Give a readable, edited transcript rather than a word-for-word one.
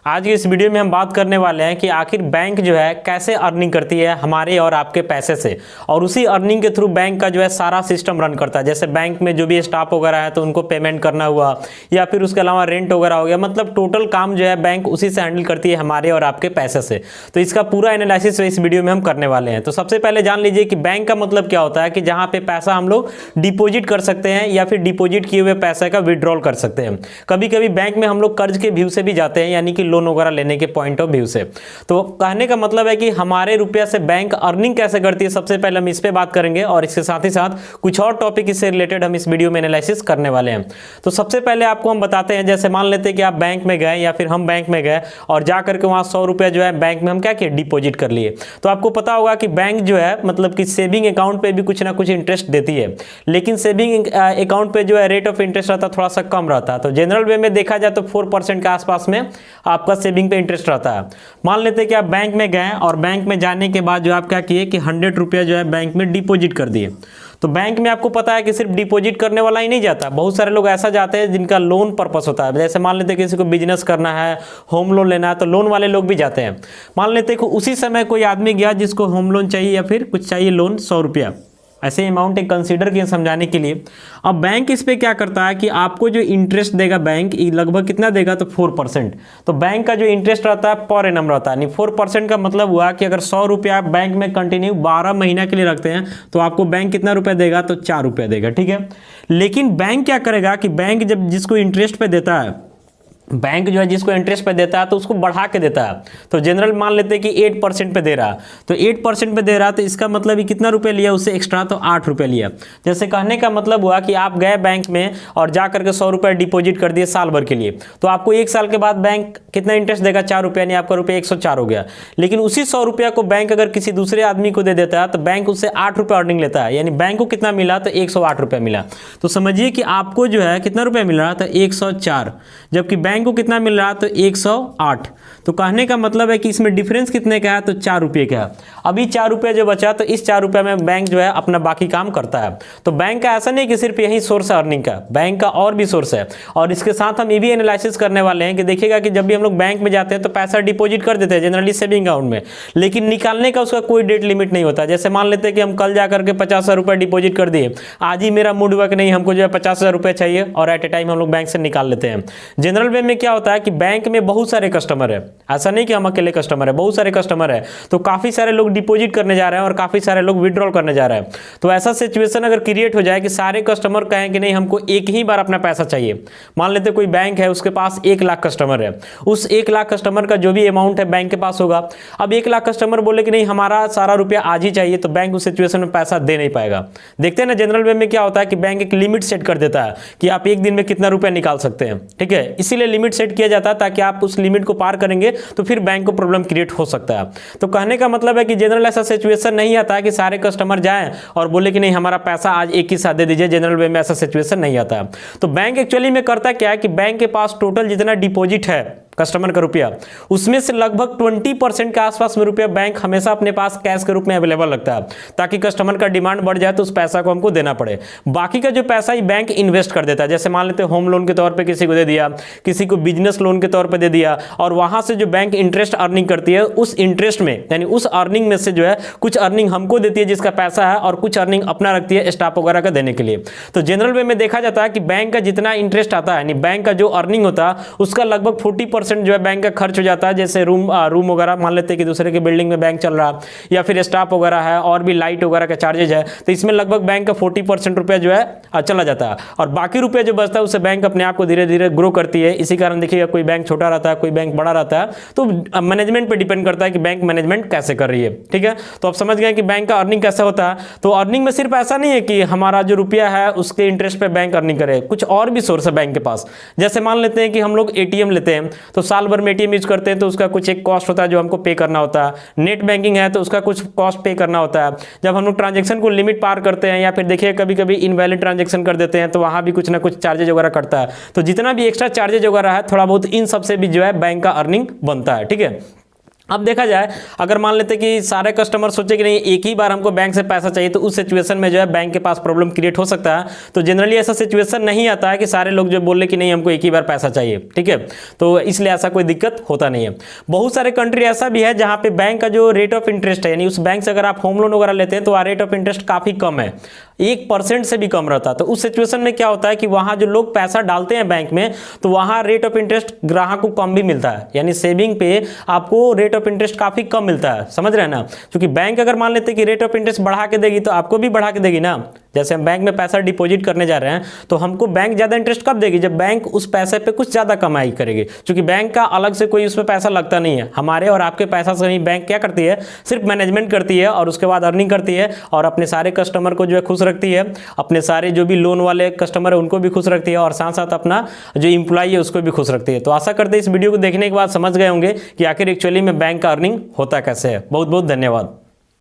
आज की इस वीडियो में हम बात करने वाले हैं कि आखिर बैंक जो है कैसे अर्निंग करती है हमारे और आपके पैसे से, और उसी अर्निंग के थ्रू बैंक का जो है सारा सिस्टम रन करता है। जैसे बैंक में जो भी स्टाफ वगैरह है तो उनको पेमेंट करना हुआ, या फिर उसके अलावा रेंट वगैरह हो गया, मतलब टोटल काम जो है बैंक उसी से हैंडल करती है हमारे और आपके पैसे से। तो इसका पूरा एनालिसिस इस वीडियो में हम करने वाले हैं। तो सबसे पहले जान लीजिए कि बैंक का मतलब क्या होता है, कि जहाँ पे पैसा हम लोग डिपोजिट कर सकते हैं या फिर डिपोजिट किए हुए पैसे का विड्रॉल कर सकते हैं। कभी कभी बैंक में हम लोग कर्ज के व्यू से भी जाते हैं, यानी कि लोन वगैरह लेने के पॉइंट ऑफ व्यू से। तो कहने का मतलब है कि हमारे रुपया से बैंक अर्निंग कैसे करती है, सबसे पहले हम इस पे बात करेंगे, और इसके साथ ही साथ कुछ और टॉपिक इससे रिलेटेड हम इस वीडियो में एनालिसिस करने वाले हैं। तो सबसे पहले आपको हम बताते हैं, जैसे मान लेते हैं कि आप बैंक में गए या फिर हम बैंक में गए और जा करके वहां 100 रुपया जो है बैंक में हम क्या किए, डिपोजिट कर लिए। तो आपको पता होगा कि बैंक जो है मतलब कि सेविंग अकाउंट पे भी कुछ ना कुछ इंटरेस्ट देती है, लेकिन सेविंग अकाउंट पे जो है रेट ऑफ इंटरेस्ट रहता है थोड़ा सा कम रहता है। तो जनरल वे में देखा जाए तो 4% के आसपास में आपका सेविंग पे इंटरेस्ट रहता है। मान लेते हैं कि आप बैंक में गए और बैंक में जाने के बाद जो आप क्या किए कि 100 रुपया जो है बैंक में डिपॉजिट कर दिए। तो बैंक में आपको पता है कि सिर्फ डिपॉजिट करने वाला ही नहीं जाता, बहुत सारे लोग ऐसा जाते हैं जिनका लोन पर्पस होता है। जैसे मान लेते हैं किसी को बिजनेस करना है, होम लोन लेना है, तो लोन वाले लोग भी जाते हैं। मान लेते हैं कि उसी समय कोई आदमी गया जिसको होम लोन चाहिए या फिर कुछ चाहिए लोन 100 रुपया, ऐसे अमाउंट एक कंसीडर किए समझाने के लिए। अब बैंक इस पे क्या करता है कि आपको जो इंटरेस्ट देगा बैंक, लगभग कितना देगा, तो 4%। तो बैंक का जो इंटरेस्ट रहता है पर एनम रहता है। 4% का मतलब हुआ कि अगर 100 रुपया आप बैंक में कंटिन्यू 12 महीना के लिए रखते हैं तो आपको बैंक कितना रुपया देगा, तो 4 रुपया देगा, ठीक है। लेकिन बैंक क्या करेगा कि बैंक जब जिसको इंटरेस्ट पे देता है, बैंक जो है जिसको इंटरेस्ट पे देता है तो उसको बढ़ा के देता है। तो जनरल मान लेते हैं कि 8% पे दे रहा है, तो 8% पे दे रहा है, तो इसका मतलब ही कितना रुपए लिया उससे एक्स्ट्रा, तो 8 रुपये लिया। जैसे कहने का मतलब हुआ कि आप गए बैंक में और जा करके 100 रुपये डिपॉजिट कर दिए साल भर के लिए, तो आपको 1 साल के बाद बैंक कितना इंटरेस्ट देगा, 4 रुपया, यानी आपका रुपये 104 हो गया। लेकिन उसी 100 रुपया को बैंक अगर किसी दूसरे आदमी को दे देता है तो बैंक उससे 8 रुपये अर्निंग लेता है, यानी बैंक को कितना मिला, तो 108 रुपया मिला। तो समझिए कि आपको जो है कितना रुपया मिल रहा था, 104, जबकि बैंक को कितना मिल रहा, तो 108। तो कहने का मतलब है कि इसमें डिफरेंस कितने का है, तो 4 रुपये का है। अभी 4 रुपये जो बचा, तो इस 4 रुपये में बैंक जो है अपना बाकी काम करता है। तो बैंक का ऐसा नहीं कि सिर्फ यही सोर्स है अर्निंग का, बैंक का और भी सोर्स है। और इसके साथ हम ये भी एनालिसिस करने वाले हैं कि देखिएगा कि जब भी हम लोग बैंक में जाते हैं तो पैसा डिपॉजिट कर देते हैं जनरली सेविंग अकाउंट में, लेकिन निकालने का उसका कोई डेट लिमिट नहीं होता। जैसे मान लेते हैं कि हम कल जा करके 50,000 रुपये डिपॉजिट कर दिए, आज ही मेरा मूड हुआ कि नहीं हमको जो है 50,000 रुपये चाहिए, और एट ए टाइम हम लोग बैंक से निकाल लेते हैं। जनरल वे में क्या होता है कि बैंक में बहुत सारे कस्टमर है, ऐसा नहीं कि हम अकेले कस्टमर है, बहुत सारे कस्टमर है। तो काफी सारे लोग डिपॉजिट करने जा रहे हैं और काफी सारे लोग विड्रॉल करने जा रहे हैं। तो ऐसा सिचुएशन अगर क्रिएट हो जाए कि सारे कस्टमर कहें कि नहीं हमको एक ही बार अपना पैसा चाहिए। मान लेते कोई बैंक है उसके पास 1 लाख कस्टमर है, उस 1 लाख कस्टमर का जो भी अमाउंट है बैंक के पास होगा। अब 1 लाख कस्टमर बोले कि नहीं हमारा सारा रुपया आज ही चाहिए, तो बैंक उस सिचुएशन में पैसा दे नहीं पाएगा। देखते हैं ना जनरल वे में क्या होता है कि बैंक एक लिमिट सेट कर देता है कि आप एक दिन में कितना रुपया निकाल सकते हैं, ठीक है। इसीलिए लिमिट सेट किया जाता है ताकि आप उस लिमिट को पार करेंगे तो फिर बैंक को प्रॉब्लम क्रिएट हो सकता है। तो कहने का मतलब है कि जनरल ऐसा सिचुएशन नहीं आता है कि सारे कस्टमर जाएं और बोले कि नहीं हमारा पैसा आज एक ही साथ दे दीजिए, जनरल वे में ऐसा सिचुएशन नहीं आता है। तो बैंक एक्चुअली में करता क्या है कि बैंक के पास टोटल जितना डिपॉजिट है कस्टमर का रुपया, उसमें से लगभग 20% के आसपास में रुपया बैंक हमेशा अपने पास कैश के रूप में अवेलेबल रखता है, ताकि कस्टमर का डिमांड बढ़ जाए तो उस पैसा को हमको देना पड़े। बाकी का जो पैसा ही बैंक इन्वेस्ट कर देता है। जैसे मान लेते हैं होम लोन के तौर पे किसी को दे दिया, किसी को बिजनेस लोन के तौर पे दे दिया, और वहां से जो बैंक इंटरेस्ट अर्निंग करती है उस इंटरेस्ट में, यानी उस अर्निंग में से जो है कुछ अर्निंग हमको देती है जिसका पैसा है, और कुछ अर्निंग अपना रखती है स्टाफ वगैरह का देने के लिए। तो जनरल वे में देखा जाता है कि बैंक का जितना इंटरेस्ट आता है, यानी बैंक का जो अर्निंग होता है उसका लगभग 40% जो है बैंक का खर्च हो जाता है। जैसे रूम वगैरह मान लेते हैं कि दूसरे के बिल्डिंग में बैंक चल रहा, या फिर स्टाफ वगैरह है, और भी लाइट वगैरह का चार्जेज है, तो इसमें लगभग बैंक का 40% रुपया जो है चला जाता है, और बाकी रुपया जो बचता है उससे बैंक अपने आप को धीरे धीरे ग्रो करती है। इसी कारण देखिएगा कोई बैंक छोटा रहता है, कोई बैंक बड़ा रहता है, तो मैनेजमेंट पे डिपेंड करता है कि बैंक मैनेजमेंट कैसे कर रही है, ठीक है। तो आप समझ गए कि बैंक का अर्निंग कैसे होता है। तो अर्निंग में सिर्फ ऐसा नहीं है कि हमारा जो रुपया है उसके इंटरेस्ट पे बैंक अर्निंग करे, कुछ और भी सोर्स है बैंक के पास। जैसे मान लेते हैं कि हम लोग एटीएम लेते हैं, तो साल भर में एटीएम यूज करते हैं तो उसका कुछ एक कॉस्ट होता है जो हमको पे करना होता है। नेट बैंकिंग है तो उसका कुछ कॉस्ट पे करना होता है। जब हम लोग ट्रांजेक्शन को लिमिट पार करते हैं, या फिर देखिए कभी कभी इनवैलिड ट्रांजेक्शन कर देते हैं, तो वहाँ भी कुछ ना कुछ चार्जेज वगैरह कटता है। तो जितना भी एक्स्ट्रा चार्जेज वगैरह है थोड़ा बहुत इन सबसे भी जो है बैंक का अर्निंग बनता है, ठीक है। अब देखा जाए, अगर मान लेते कि सारे कस्टमर सोचे कि नहीं एक ही बार हमको बैंक से पैसा चाहिए, तो उस सिचुएशन में जो है बैंक के पास प्रॉब्लम क्रिएट हो सकता है। तो जनरली ऐसा सिचुएशन नहीं आता है कि सारे लोग जो बोले कि नहीं हमको एक ही बार पैसा चाहिए, ठीक है। तो इसलिए ऐसा कोई दिक्कत होता नहीं है। बहुत सारे कंट्री ऐसा भी है जहाँ पे बैंक का जो रेट ऑफ इंटरेस्ट है, यानी उस बैंक से अगर आप होम लोन वगैरह लेते हैं तो रेट ऑफ इंटरेस्ट काफ़ी कम है, 1% से भी कम रहता है। तो उस सिचुएशन में क्या होता है कि वहाँ जो लोग पैसा डालते हैं बैंक में, तो वहाँ रेट ऑफ इंटरेस्ट ग्राहक को कम भी मिलता है, यानी सेविंग पे आपको रेट ऑफ इंटरेस्ट काफ़ी कम मिलता है, समझ रहे हैं ना। क्योंकि बैंक अगर मान लेते हैं कि रेट ऑफ इंटरेस्ट बढ़ा के देगी तो आपको भी बढ़ा के देगी ना। जैसे हम बैंक में पैसा डिपॉजिट करने जा रहे हैं तो हमको बैंक ज़्यादा इंटरेस्ट कब देगी, जब बैंक उस पैसे पे कुछ ज़्यादा कमाई करेगी। क्योंकि बैंक का अलग से कोई उसमें पैसा लगता नहीं है, हमारे और आपके पैसा से ही बैंक क्या करती है, सिर्फ मैनेजमेंट करती है और उसके बाद अर्निंग करती है और अपने सारे कस्टमर को जो है खुश रखती है, अपने सारे जो भी लोन वाले कस्टमर है उनको भी खुश रखती है और साथ साथ अपना जो इंप्लॉई है उसको भी खुश रखती है। तो आशा करते हैं इस वीडियो को देखने के बाद समझ गए होंगे कि आखिर एक्चुअली में बैंक का अर्निंग होता कैसे है। बहुत बहुत धन्यवाद।